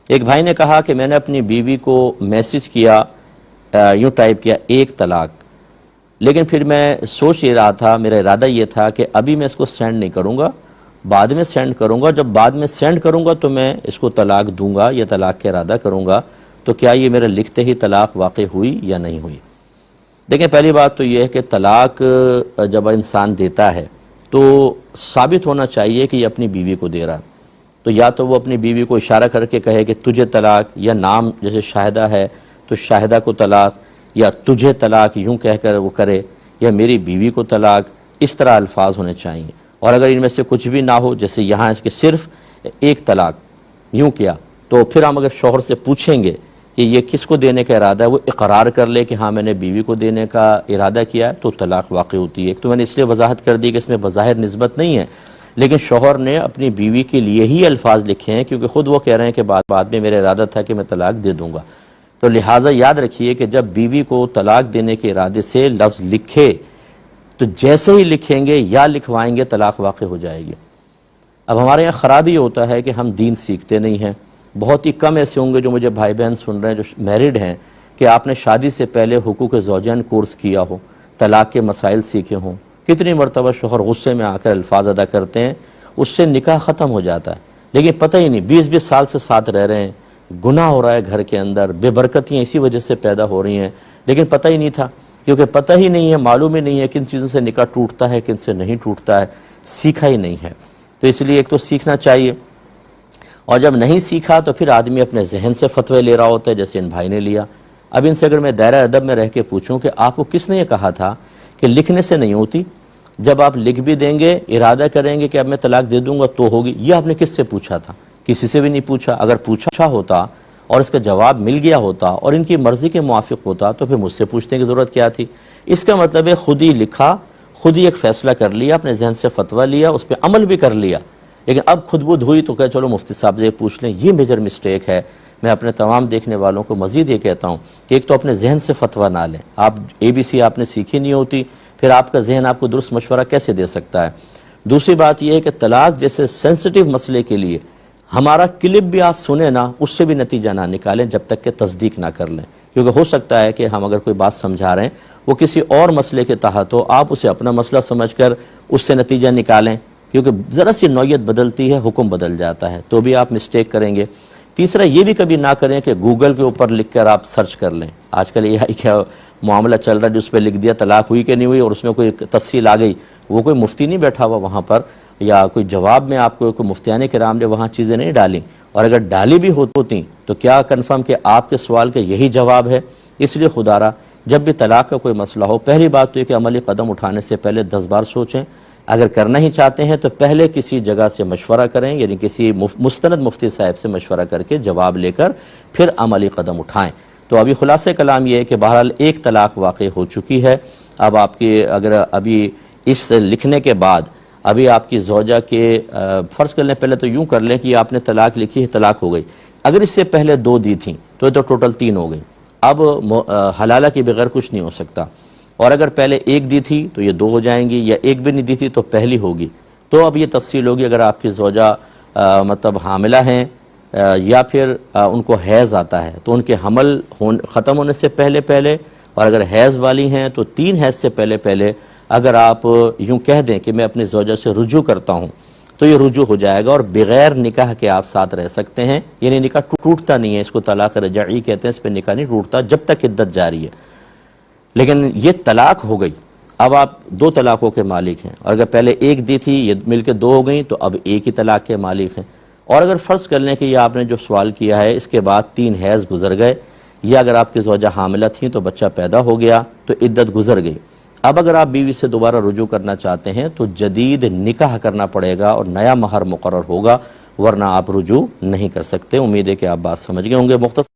ایک بھائی نے کہا کہ میں نے اپنی بیوی کو میسج کیا، یوں ٹائپ کیا 1 طلاق، لیکن پھر میں سوچ یہ رہا تھا، میرا ارادہ یہ تھا کہ ابھی میں اس کو سینڈ نہیں کروں گا، بعد میں سینڈ کروں گا، جب بعد میں سینڈ کروں گا تو میں اس کو طلاق دوں گا یا طلاق کا ارادہ کروں گا، تو کیا یہ میرے لکھتے ہی طلاق واقع ہوئی یا نہیں ہوئی؟ دیکھیں، پہلی بات تو یہ ہے کہ طلاق جب انسان دیتا ہے تو ثابت ہونا چاہیے کہ یہ اپنی بیوی کو دے رہا ہے، تو یا تو وہ اپنی بیوی کو اشارہ کر کے کہے کہ تجھے طلاق، یا نام جیسے شاہدہ ہے تو شاہدہ کو طلاق، یا تجھے طلاق یوں کہہ کر وہ کرے، یا میری بیوی کو طلاق، اس طرح الفاظ ہونے چاہیے۔ اور اگر ان میں سے کچھ بھی نہ ہو، جیسے یہاں کہ صرف 1 طلاق یوں کیا، تو پھر ہم اگر شوہر سے پوچھیں گے کہ یہ کس کو دینے کا ارادہ ہے، وہ اقرار کر لے کہ ہاں میں نے بیوی کو دینے کا ارادہ کیا ہے، تو طلاق واقع ہوتی ہے۔ ایک تو میں نے اس لیے وضاحت کر دی کہ اس میں بظاہر نسبت نہیں ہے، لیکن شوہر نے اپنی بیوی کے لیے ہی الفاظ لکھے ہیں، کیونکہ خود وہ کہہ رہے ہیں کہ بعد میں میرا ارادہ تھا کہ میں طلاق دے دوں گا۔ تو لہٰذا یاد رکھیے کہ جب بیوی کو طلاق دینے کے ارادے سے لفظ لکھے تو جیسے ہی لکھیں گے یا لکھوائیں گے طلاق واقع ہو جائے گی۔ اب ہمارے یہاں خرابی ہوتا ہے کہ ہم دین سیکھتے نہیں ہیں۔ بہت ہی کم ایسے ہوں گے جو مجھے بھائی بہن سن رہے ہیں جو میرڈ ہیں کہ آپ نے شادی سے پہلے حقوق زوجین کورس کیا ہو، طلاق کے مسائل سیکھے ہوں۔ کتنی مرتبہ شوہر غصے میں آ کر الفاظ ادا کرتے ہیں، اس سے نکاح ختم ہو جاتا ہے، لیکن پتہ ہی نہیں 20 سال سے ساتھ رہ رہے ہیں، گناہ ہو رہا ہے گھر کے اندر، بے برکتیاں اسی وجہ سے پیدا ہو رہی ہیں، لیکن پتہ ہی نہیں تھا، کیونکہ پتہ ہی نہیں ہے، معلوم ہی نہیں ہے کن چیزوں سے نکاح ٹوٹتا ہے، کن سے نہیں ٹوٹتا ہے، سیکھا ہی نہیں ہے۔ تو اس لیے ایک تو سیکھنا چاہیے، اور جب نہیں سیکھا تو پھر آدمی اپنے ذہن سے فتوے لے رہا ہوتا ہے، جیسے ان بھائی نے لیا۔ اب ان سے اگر میں دائرہ ادب میں رہ کے پوچھوں کہ آپ کو کس نے یہ کہا تھا کہ لکھنے سے نہیں ہوتی، جب آپ لکھ بھی دیں گے، ارادہ کریں گے کہ اب میں طلاق دے دوں گا تو ہوگی، یہ آپ نے کس سے پوچھا تھا؟ کسی سے بھی نہیں پوچھا۔ اگر پوچھا ہوتا اور اس کا جواب مل گیا ہوتا اور ان کی مرضی کے موافق ہوتا تو پھر مجھ سے پوچھنے کی ضرورت کیا تھی؟ اس کا مطلب ہے خود ہی لکھا، خود ہی ایک فیصلہ کر لیا، اپنے ذہن سے فتویٰ لیا، اس پہ عمل بھی کر لیا، لیکن اب خود بدھ ہوئی تو کہ چلو مفتی صاحب سے پوچھ لیں۔ یہ میجر مسٹیک ہے۔ میں اپنے تمام دیکھنے والوں کو مزید یہ کہتا ہوں کہ ایک تو اپنے ذہن سے فتویٰ نہ لیں۔ آپ ABC آپ نے سیکھی نہیں ہوتی، پھر آپ کا ذہن آپ کو درست مشورہ کیسے دے سکتا ہے؟ دوسری بات یہ ہے کہ طلاق جیسے سینسٹیو مسئلے کے لیے ہمارا کلپ بھی آپ سنیں نا، اس سے بھی نتیجہ نہ نکالیں جب تک کہ تصدیق نہ کر لیں، کیونکہ ہو سکتا ہے کہ ہم اگر کوئی بات سمجھا رہے ہیں وہ کسی اور مسئلے کے تحت ہو، آپ اسے اپنا مسئلہ سمجھ کر اس سے نتیجہ نکالیں، کیونکہ ذرا سی نوعیت بدلتی ہے، حکم بدل جاتا ہے، تو بھی آپ مسٹیک کریں گے۔ تیسرا یہ بھی کبھی نہ کریں کہ گوگل کے اوپر لکھ کر آپ سرچ کر لیں۔ آج کل یہ کیا معاملہ چل رہا ہے، جس پہ لکھ دیا طلاق ہوئی کہ نہیں ہوئی اور اس میں کوئی تفصیل آ گئی، وہ کوئی مفتی نہیں بیٹھا ہوا وہاں پر، یا کوئی جواب میں آپ کو کوئی مفتیان کرام نے وہاں چیزیں نہیں ڈالیں، اور اگر ڈالی بھی ہوتی تو کیا کنفرم کہ آپ کے سوال کا یہی جواب ہے؟ اس لیے خدا را جب بھی طلاق کا کوئی مسئلہ ہو، پہلی بات تو یہ کہ عملی قدم اٹھانے سے پہلے 10 بار سوچیں۔ اگر کرنا ہی چاہتے ہیں تو پہلے کسی جگہ سے مشورہ کریں، یعنی کسی مستند مفتی صاحب سے مشورہ کر کے جواب لے کر پھر عملی قدم اٹھائیں۔ تو ابھی خلاصہ کلام یہ ہے کہ بہرحال 1 طلاق واقع ہو چکی ہے۔ اب آپ کی اگر ابھی اس لکھنے کے بعد ابھی آپ کی زوجہ کے فرض کر لیں، پہلے تو یوں کر لیں کہ آپ نے طلاق لکھی ہے، طلاق ہو گئی، اگر اس سے پہلے 2 دی تھیں تو یہ تو ٹوٹل 3 ہو گئی، اب حلالہ کے بغیر کچھ نہیں ہو سکتا، اور اگر پہلے 1 دی تھی تو یہ 2 ہو جائیں گی، یا 1 بھی نہیں دی تھی تو پہلی ہوگی۔ تو اب یہ تفصیل ہوگی اگر آپ کی زوجہ مطلب حاملہ ہیں یا پھر ان کو حیض آتا ہے تو ان کے حمل ختم ہونے سے پہلے، اور اگر حیض والی ہیں تو 3 حیض سے پہلے اگر آپ یوں کہہ دیں کہ میں اپنی زوجہ سے رجوع کرتا ہوں تو یہ رجوع ہو جائے گا، اور بغیر نکاح کے آپ ساتھ رہ سکتے ہیں، یعنی نکاح ٹوٹتا نہیں ہے، اس کو طلاق رجعی کہتے ہیں، اس پہ نکاح نہیں ٹوٹتا جب تک عدت جاری ہے۔ لیکن یہ طلاق ہو گئی، اب آپ 2 طلاقوں کے مالک ہیں، اور اگر پہلے 1 دی تھی، یہ مل کے 2 ہو گئیں تو اب 1 ہی طلاق کے مالک ہیں۔ اور اگر فرض کر لیں کہ یہ آپ نے جو سوال کیا ہے اس کے بعد 3 حیض گزر گئے، یا اگر آپ کی زوجہ حاملہ تھیں تو بچہ پیدا ہو گیا تو عدت گزر گئی، اب اگر آپ بیوی سے دوبارہ رجوع کرنا چاہتے ہیں تو جدید نکاح کرنا پڑے گا اور نیا مہر مقرر ہوگا، ورنہ آپ رجوع نہیں کر سکتے۔ امید ہے کہ آپ بات سمجھ گئے ہوں گے۔ مختصر